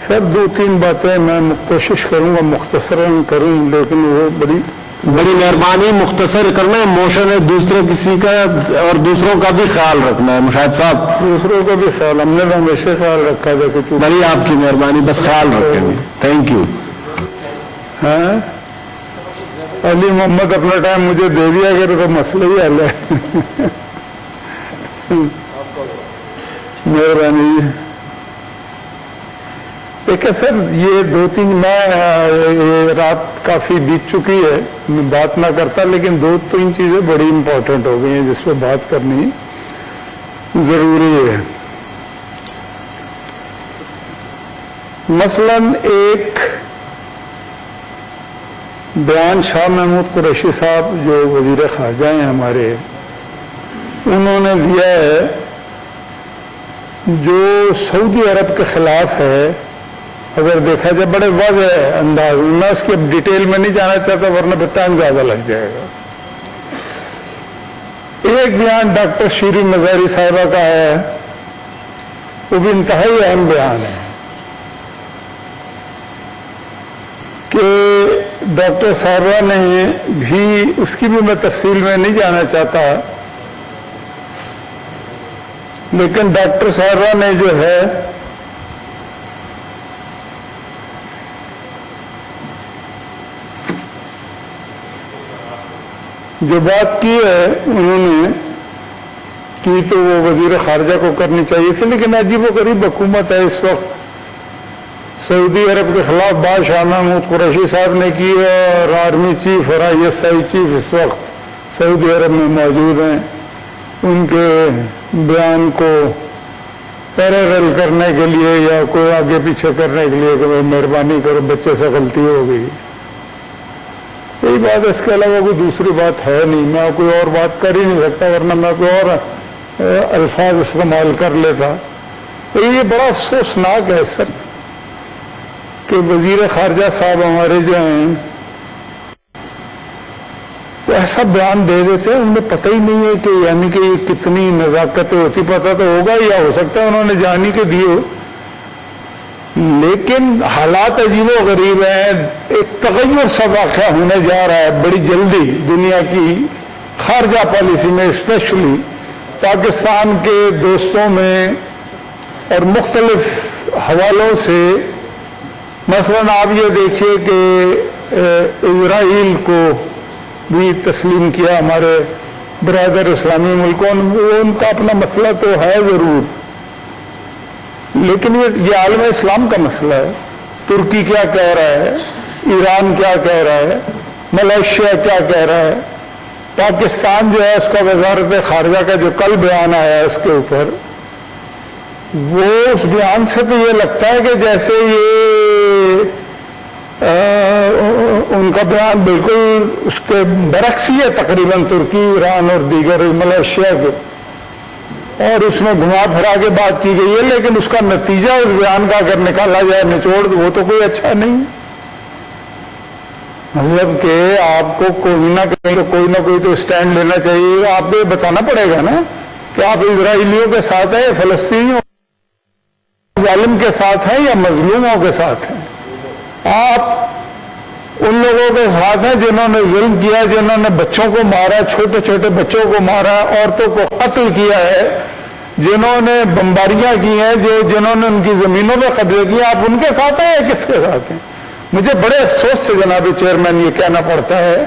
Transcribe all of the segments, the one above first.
سر 2-3 باتیں میں کوشش کروں گا مختصراً کروں، لیکن وہ بڑی مہربانی مختصر کرنا ہے. موشن ہے دوسرے کسی کا اور دوسروں کا بھی خیال رکھنا ہے مشاہد صاحب. دوسروں کا بھی خیال، ہم نے تو ہمیشہ خیال رکھا تھا کہ بڑی آپ کی مہربانی، بس خیال رکھیں گے. Thank you. ہاں علی محمد اپنا ٹائم مجھے دے دیا کرے تو مسئلہ ہی حل ہے. مہربانی. ایک ہے سر یہ 2-3 میں رات کافی بیت چکی ہے، میں بات نہ کرتا، لیکن 2-3 چیزیں بڑی امپورٹنٹ ہو گئی ہیں جس پہ بات کرنی ضروری ہے. مثلاً ایک بیان شاہ محمود قریشی صاحب جو وزیر خارجہ ہیں ہمارے، انہوں نے دیا ہے جو سعودی عرب کے خلاف ہے. اگر دیکھا جائے بڑے واضح انداز میں اس کی اب ڈیٹیل میں نہیں جانا چاہتا ورنہ پھر ٹائم زیادہ لگ جائے گا. ایک بیان ڈاکٹر شیرین مزاری صاحبہ کا ہے، وہ بھی انتہائی اہم بیان ہے کہ ڈاکٹر صاحبہ نے بھی، اس کی بھی میں تفصیل میں نہیں جانا چاہتا، لیکن ڈاکٹر صاحبہ نے جو ہے جو بات کی ہے انہوں نے کی تو وہ وزیر خارجہ کو کرنی چاہیے تھی، لیکن عجیب و غریب حکومت ہے اس وقت. سعودی عرب کے خلاف بات شاہ محمود قریشی صاحب نے کی ہے اور آرمی چیف اور ISI چیف اس وقت سعودی عرب میں موجود ہیں. ان کے بیان کو پیرالل کرنے کے لیے یا کوئی آگے پیچھے کرنے کے لیے کہ مہربانی کرو بچے سے غلطی ہو گئی، یہی بات. اس کے علاوہ کوئی دوسری بات ہے نہیں. میں کوئی اور بات کر ہی نہیں سکتا ورنہ میں کوئی اور الفاظ استعمال کر لیتا. یہ بڑا افسوسناک ہے سر کہ وزیر خارجہ صاحب ہمارے جو ہیں تو ایسا بیان دے دیتے ہیں، انہیں پتہ ہی نہیں ہے کہ یعنی کہ یہ کتنی نزاکت ہوتی. پتہ تو ہوگا یا ہو سکتا ہے انہوں نے جانی کے دیے، لیکن حالات عجیب و غریب ہیں. ایک تغیر سا واقعہ ہونے جا رہا ہے بڑی جلدی دنیا کی خارجہ پالیسی میں، اسپیشلی پاکستان کے دوستوں میں اور مختلف حوالوں سے. مثلاً آپ یہ دیکھیے کہ اسرائیل کو بھی تسلیم کیا ہمارے برادر اسلامی ملکوں نے. ان کا اپنا مسئلہ تو ہے ضرور، لیکن یہ عالم اسلام کا مسئلہ ہے. ترکی کیا کہہ رہا ہے، ایران کیا کہہ رہا ہے، ملیشیا کیا کہہ رہا ہے. پاکستان جو ہے اس کا وزارت خارجہ کا جو کل بیان آیا ہے اس کے اوپر، وہ اس بیان سے تو یہ لگتا ہے کہ جیسے یہ ان کا بیان بالکل اس کے برعکس ہی ہے تقریباً ترکی، ایران اور دیگر ملیشیا کے، اور اس میں گھما پھرا کے بات کی گئی ہے. لیکن اس کا نتیجہ اس بیان کا اگر نکالا جائے نچوڑ، وہ تو کوئی اچھا نہیں. مطلب کہ آپ کو کوئی نہ کوئی تو اسٹینڈ لینا چاہیے. آپ کو یہ بتانا پڑے گا نا کہ آپ اسرائیلیوں کے ساتھ ہیں، فلسطینیوں ظالم کے ساتھ ہیں یا مظلوموں کے ساتھ ہیں. آپ ان لوگوں کے ساتھ ہیں جنہوں نے ظلم کیا، جنہوں نے بچوں کو مارا، چھوٹے چھوٹے بچوں کو مارا، عورتوں کو قتل کیا ہے، جنہوں نے بمباریاں کی ہیں، جنہوں نے ان کی زمینوں پہ قبضے کیا. آپ ان کے ساتھ ہیں یا کس کے ساتھ ہیں؟ مجھے بڑے افسوس سے جناب چیئرمین یہ کہنا پڑتا ہے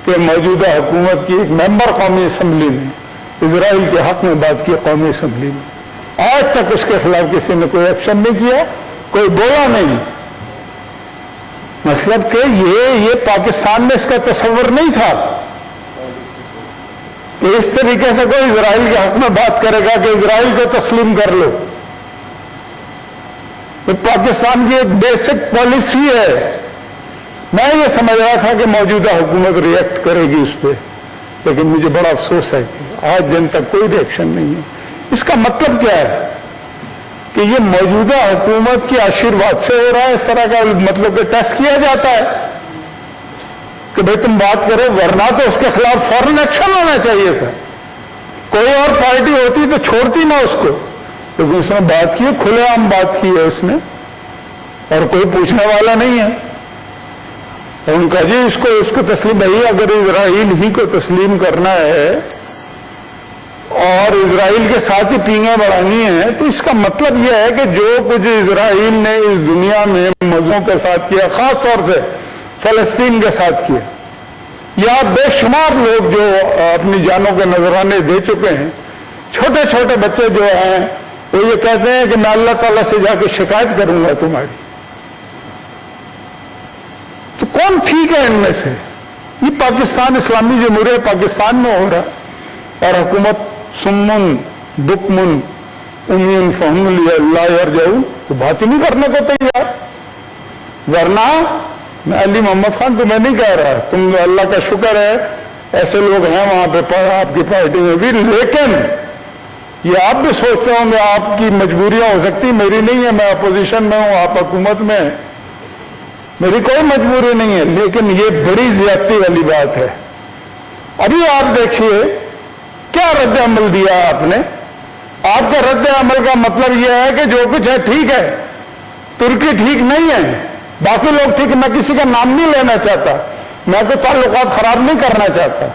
کہ موجودہ حکومت کی ایک ممبر قومی اسمبلی نے اسرائیل کے حق میں بات کی. قومی اسمبلی میں آج تک اس کے خلاف کسی نے کوئی ایکشن نہیں کیا، کوئی بولا نہیں. مطلب کہ یہ پاکستان میں اس کا تصور نہیں تھا کہ اس طریقے سے کوئی اسرائیل کے حق میں بات کرے گا کہ اسرائیل کو تسلیم کر لو. یہ پاکستان کی ایک بیسک پالیسی ہے. میں یہ سمجھ رہا تھا کہ موجودہ حکومت ریئیکٹ کرے گی اس پہ، لیکن مجھے بڑا افسوس ہے کہ آج دن تک کوئی ریئیکشن نہیں ہے. اس کا مطلب کیا ہے کہ یہ موجودہ حکومت کی آشیرواد سے ہو رہا ہے. اس طرح کا مطلب کہ ٹیسٹ کیا جاتا ہے کہ بھئی تم بات کرو، ورنہ تو اس کے خلاف فوراً ایکشن ہونا چاہیے تھا. کوئی اور پارٹی ہوتی تو چھوڑتی نہ اس کو، لیکن اس نے بات کی، کھلے عام بات کی ہے اس نے. اور کوئی پوچھنے والا نہیں ہے. اور ان کا جی اس کو تسلیم بھائی اگر اسرائیل ہی کو تسلیم کرنا ہے اور اسرائیل کے ساتھ ہی پینگیں بڑھانی ہیں تو اس کا مطلب یہ ہے کہ جو کچھ اسرائیل نے اس دنیا میں مذہبوں کے ساتھ کیا، خاص طور سے فلسطین کے ساتھ کیا، یا بے شمار لوگ جو اپنی جانوں کے نذرانے دے چکے ہیں، چھوٹے چھوٹے بچے جو ہیں وہ یہ کہتے ہیں کہ میں اللہ تعالیٰ سے جا کے شکایت کروں گا تمہاری. تو کون ٹھیک ہے ان میں سے؟ یہ پاکستان اسلامی جمہوریہ پاکستان میں ہو رہا ہے اور حکومت سمن بکمن امین فہم لا یرجعون تو بات ہی نہیں کرنے کو تیار. ورنہ میں علی محمد خان تمہیں نہیں کہہ رہا، تم اللہ کا شکر ہے ایسے لوگ ہیں وہاں پہ آپ کی پارٹی میں بھی، لیکن یہ آپ بھی سوچتے ہوں گے آپ کی مجبوریاں ہو سکتی، میری نہیں ہے، میں اپوزیشن میں ہوں، آپ حکومت میں ہیں، میری کوئی مجبوری نہیں ہے، لیکن یہ بڑی زیادتی والی بات ہے. ابھی آپ دیکھیے کیا رد عمل دیا آپ نے. آپ کا رد عمل کا مطلب یہ ہے کہ جو کچھ ہے ٹھیک ہے، ترکی ٹھیک نہیں ہے، باقی لوگ ٹھیک. میں کسی کا نام نہیں لینا چاہتا، میں تو تعلقات خراب نہیں کرنا چاہتا،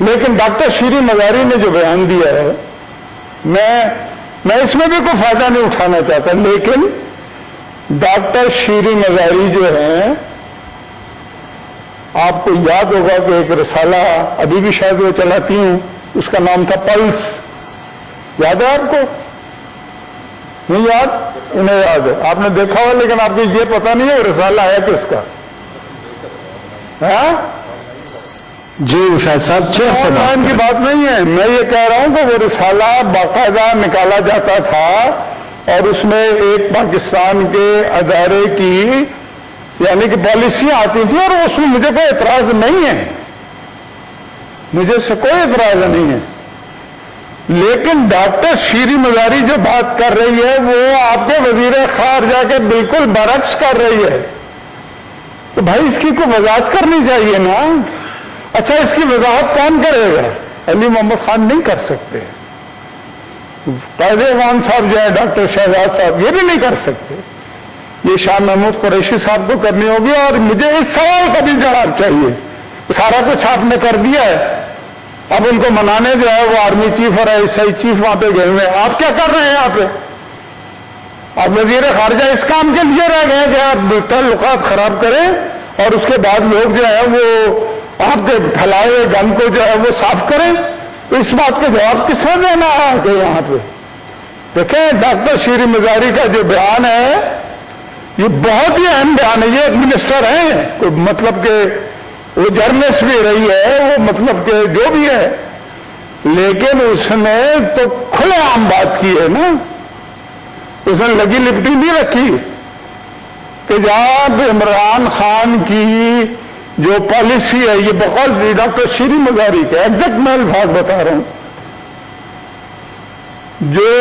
لیکن ڈاکٹر شیریں مزاری نے جو بیان دیا ہے میں اس میں بھی کوئی فائدہ نہیں اٹھانا چاہتا، لیکن ڈاکٹر شیریں مزاری جو ہیں، آپ کو یاد ہوگا کہ ایک رسالہ ابھی بھی شاید وہ چلاتی ہوں، اس کا نام تھا پلس. یاد ہے آپ کو؟ نہیں یاد؟ انہیں یاد ہے، آپ نے دیکھا ہوا، لیکن آپ کو یہ پتہ نہیں ہے وہ رسالہ ہے کس کا. ہاں جی وہ شاید صاحب چیئر سے آن کی بات نہیں ہے، میں یہ کہہ رہا ہوں کہ وہ رسالہ باقاعدہ نکالا جاتا تھا اور اس میں ایک پاکستان کے ادارے کی یعنی کہ پالیسیاں آتی تھیں اور اس میں مجھے کوئی اعتراض نہیں ہے، مجھے اس سے کوئی اعتراض نہیں ہے. لیکن ڈاکٹر شیریں مزاری جو بات کر رہی ہے وہ آپ کے وزیر خارجہ کے بالکل برعکس کر رہی ہے. تو بھائی اس کی کوئی وضاحت کرنی چاہیے نا. اچھا اس کی وضاحت کون کرے گا؟ علی محمد خان نہیں کر سکتے، قائد ایوان صاحب جو ہے ڈاکٹر شہزاد صاحب یہ بھی نہیں کر سکتے، یہ شاہ محمود قریشی صاحب کو کرنی ہوگی. اور مجھے اس سوال کا بھی جواب چاہیے. سارا کچھ آپ نے کر دیا ہے، اب ان کو منانے جو ہے وہ آرمی چیف اور ایس آئی چیف وہاں پہ گئے ہوئے ہیں، آپ کیا کر رہے ہیں یہاں پہ؟ آپ وزیر خارجہ اس کام کے لیے رہ گئے کہ آپ تعلقات خراب کریں اور اس کے بعد لوگ جو ہے وہ آپ کے پھیلائے ہوئے گن کو جو ہے وہ صاف کریں. تو اس بات کا جواب کس نے دینا ہے کہ یہاں پہ؟ دیکھیں ڈاکٹر شیریں مزاری کا جو بیان ہے یہ بہت ہی اہم بیان ہے. یہ ایک منسٹر ہیں، کوئی مطلب کہ وہ جرنلسٹ بھی رہی ہے، وہ مطلب کہ جو بھی ہے، لیکن اس نے تو کھلے عام بات کی ہے نا. اس نے لگی لپٹی نہیں رکھی کہ جب عمران خان کی جو پالیسی ہے، یہ بقول ڈاکٹر شیریں مزاری کا ایگزیکٹ میں الفاظ بتا رہا ہوں، جو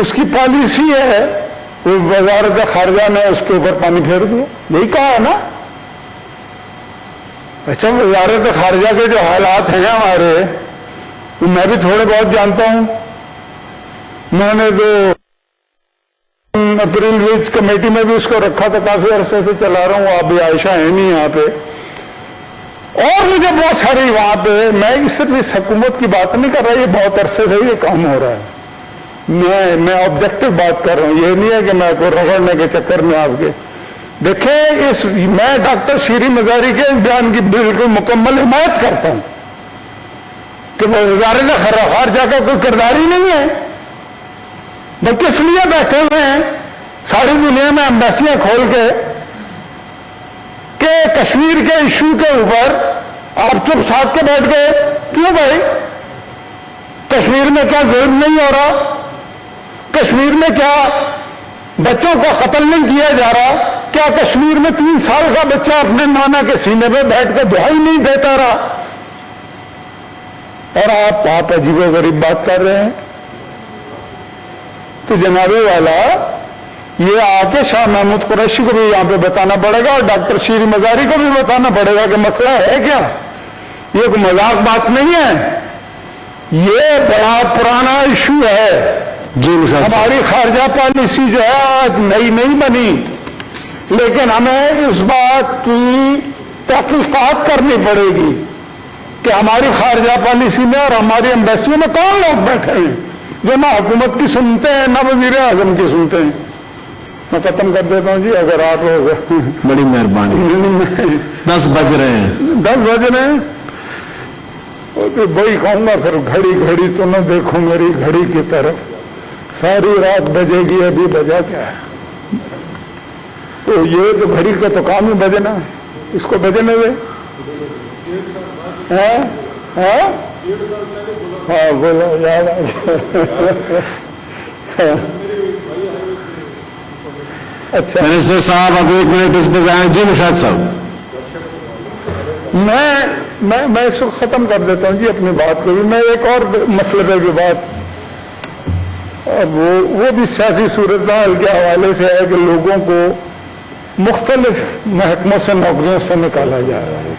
اس کی پالیسی ہے وہ وزارت خارجہ نے اس کے اوپر پانی پھیر دیا. یہی کہا ہے نا. اچھا وزارت خارجہ کے جو حالات ہیں ہمارے میں بھی تھوڑے بہت جانتا ہوں. میں نے تو اپریل ویچ کمیٹی میں بھی اس کو رکھا تھا، کافی عرصے سے چلا رہا ہوں. آپ بھی عائشہ ہے نہیں یہاں پہ، اور مجھے بہت ساری وہاں پہ، میں صرف اس حکومت کی بات نہیں کر رہا، یہ بہت عرصے سے یہ کام ہو رہا ہے. میں آبجیکٹو بات کر رہا ہوں، یہ نہیں ہے کہ میں کو رگڑنے کے چکر میں آپ کے. دیکھیں میں ڈاکٹر شیریں مزاری کے بیان کی بالکل مکمل حمایت کرتا ہوں کہ وہ وزارت خارجہ کا کوئی کردار ہی نہیں ہے، بلکہ اس لیے بیٹھے ہوئے ہیں ساری دنیا میں ایمبیسیاں کھول کے کہ کشمیر کے ایشو کے اوپر آپ چپ ساتھ کے بیٹھ گئے. کیوں بھائی؟ کشمیر میں کیا ظلم نہیں ہو رہا؟ کشمیر میں کیا بچوں کو قتل نہیں کیا جا رہا؟ کیا کشمیر میں 3 سال کا بچہ اپنے نانا کے سینے پہ بیٹھ کے دعائی نہیں دیتا رہا؟ اور آپ عجیب و غریب بات کر رہے ہیں. تو جنابی والا یہ آ کے شاہ محمود قریشی کو بھی یہاں پہ بتانا پڑے گا اور ڈاکٹر شیریں مزاری کو بھی بتانا پڑے گا کہ مسئلہ ہے کیا. یہ کوئی مذاق بات نہیں ہے، یہ بڑا پرانا ایشو ہے. جی مشاہد صاحب، ہماری خارجہ پالیسی جو ہے آج نئی نہیں بنی، لیکن ہمیں اس بات کی تحقیقات کرنی پڑے گی کہ ہماری خارجہ پالیسی میں اور ہماری ایمبیسیوں میں کون لوگ بیٹھے ہیں جو نہ حکومت کی سنتے ہیں نہ وزیر اعظم کی سنتے ہیں۔ میں ختم کر دیتا ہوں جی، اگر آپ لوگ بڑی مہربانی، 10 بج رہے ہیں۔ 10 بج رہے ہیں، وہی کہوں گا پھر، گھڑی گھڑی تو نہ دیکھو میری گھڑی کی طرف، ساری رات بجے گی ابھی بجا کیا ہے؟ تو یہ تو گھڑی کا تو کام ہی بجنا، اس کو بجنے دے۔ ہاں بولو، یاد آ گیا۔ اچھا، منسٹر صاحب اب 1 منٹ اس پہ جائیں۔ جی مشاہد صاحب، میں اس کو ختم کر دیتا ہوں جی اپنی بات کو بھی۔ میں ایک اور مسئلے پہ بھی بات، وہ بھی سیاسی صورتحال کے حوالے سے ہے کہ لوگوں کو مختلف محکموں سے نوکریوں سے نکالا جا رہا ہے۔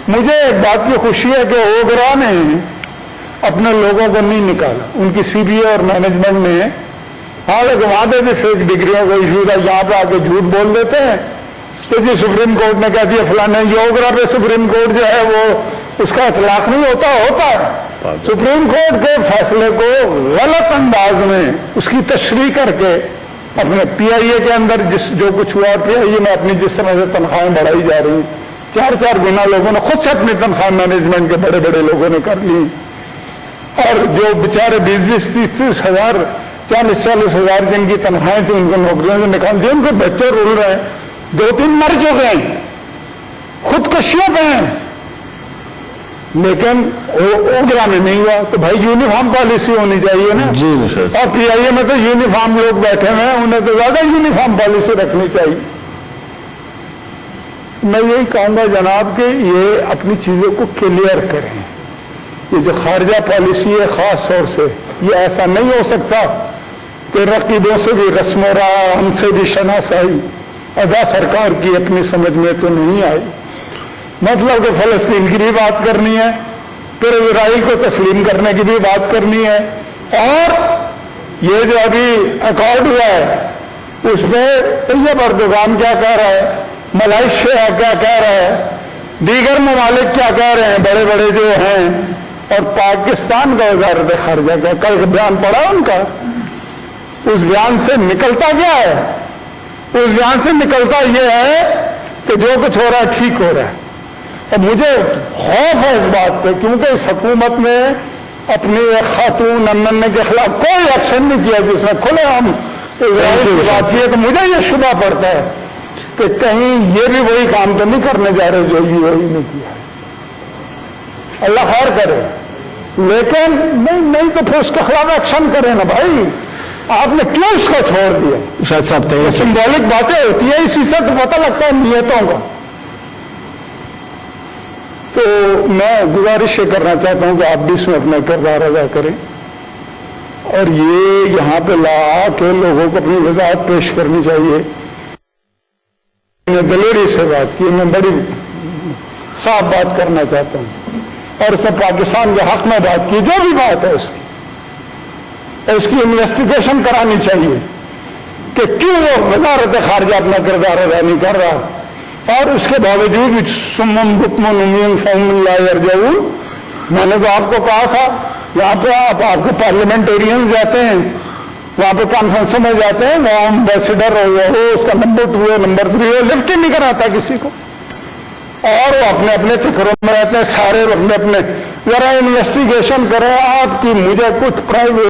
مجھے ایک بات کی خوشی ہے کہ اوگرا نے اپنے لوگوں کو نہیں نکالا، ان کی سی بی اے اور مینجمنٹ نے، حالانکہ وہاں پہ بھی فیک ڈگریوں کا ایشو تھا، یہاں پہ آ کے جھوٹ بول دیتے ہیں کہ جی سپریم کورٹ نے کہہ دیا فلانے، یہ اوگرا پہ سپریم کورٹ جو ہے وہ اس کا اطلاق نہیں ہوتا ہے۔ سپریم کورٹ کے فیصلے کو غلط انداز میں اس کی تشریح کر کے اپنے پی آئی اے کے اندر جو کچھ ہوا، پی آئی اے میں اپنی جس طرح سے تنخواہیں بڑھائی جا رہی، 4 گنا لوگوں نے خود سے اپنی تنخواہ مینجمنٹ کے بڑے بڑے لوگوں نے کر لی، اور جو بیچارے 20-20, 30-30 ہزار 40-40 ہزار جن کی تنخواہیں تھیں ان کو نوکریوں سے نکال دی، ان کے بچے رول رہے ہیں، 2-3 مر چکے ہیں، خودکشیوں پہ ہیں، لیکن اوگرا میں نہیں ہوا۔ تو بھائی یونیفارم پالیسی ہونی چاہیے نا، جی مشاہد صاحب، اور پی آئی اے میں تو یونیفارم لوگ بیٹھے ہوئے ہیں، انہیں تو زیادہ یونیفارم پالیسی رکھنی چاہیے۔ میں یہی کہوں گا جناب کہ یہ اپنی چیزوں کو کلیئر کریں۔ یہ جو خارجہ پالیسی ہے خاص طور سے، یہ ایسا نہیں ہو سکتا کہ رقیبوں سے بھی رسم و راہ، ہم سے بھی شناسائی، ادا سرکار کی اپنی سمجھ میں تو نہیں آئی۔ مطلب کہ فلسطین کی بھی بات کرنی ہے، پھر اسرائیل کو تسلیم کرنے کی بھی بات کرنی ہے، اور یہ جو ابھی ایکارڈ ہوا ہے اس میں طیب اردوغان کیا کہہ رہا ہے، ملائیشیا کیا کہہ رہا ہے، دیگر ممالک کیا کہہ رہے ہیں بڑے بڑے جو ہیں، اور پاکستان کا وزارت خارجہ کا کل بیان پڑا ان کا، اس بیان سے نکلتا کیا ہے؟ اس بیان سے نکلتا یہ ہے کہ جو کچھ ہو رہا ہے ٹھیک ہو رہا ہے۔ اور مجھے خوف ہے اس بات پہ، کیونکہ اس حکومت نے اپنی ایک خاتون امن کے خلاف کوئی ایکشن نہیں کیا جس میں کھلے ہم اسرائیل کی بات کی ہے، تو مجھے یہ شبہ پڑتا ہے کہ کہیں یہ بھی وہی کام تو نہیں کرنے جا رہے جو یہ وہی نہیں کیا ہے۔ اللہ خیر کرے، لیکن نہیں تو پھر اس کے خلاف ایکشن کریں نا بھائی، آپ نے کیوں اس کو چھوڑ دیا؟ مشاہد صاحب سمبولک باتیں ہوتی ہیں، اسی سے تو پتہ لگتا ہے نیتوں کا۔ تو میں گزارش یہ کرنا چاہتا ہوں کہ آپ بھی اس میں اپنا کردار ادا کریں، اور یہ یہاں پہ لا کے لوگوں کو اپنی وضاحت پیش کرنی چاہیے۔ میں دلیری سے بات کی، میں بڑی صاف بات کرنا چاہتا ہوں، اور اس نے پاکستان کے حق میں بات کی، جو بھی بات ہے اس کی انویسٹیگیشن کرانی چاہیے کہ کیوں وہ وزارت خارجہ اپنا کردار ادا نہیں کر رہا، اور اس کے باوجود بھی سمم بکم عمین فہم لا یرجعون۔ میں نے تو آپ کو کہا تھا، یہاں پہ آپ کے پارلیمنٹیرینز جاتے ہیں، وہاں پہ کانفرنسوں میں جاتے ہیں، وہ امبیسڈر ہو اس کا نمبر 2 ہو نمبر 3 ہو، لفٹ ہی نہیں کراتا کسی کو، اور وہ اپنے اپنے چکروں میں رہتے ہیں، سارے اپنے اپنے۔ ذرا انویسٹیگیشن کریں آپ کی، مجھے کچھ پرائیویٹ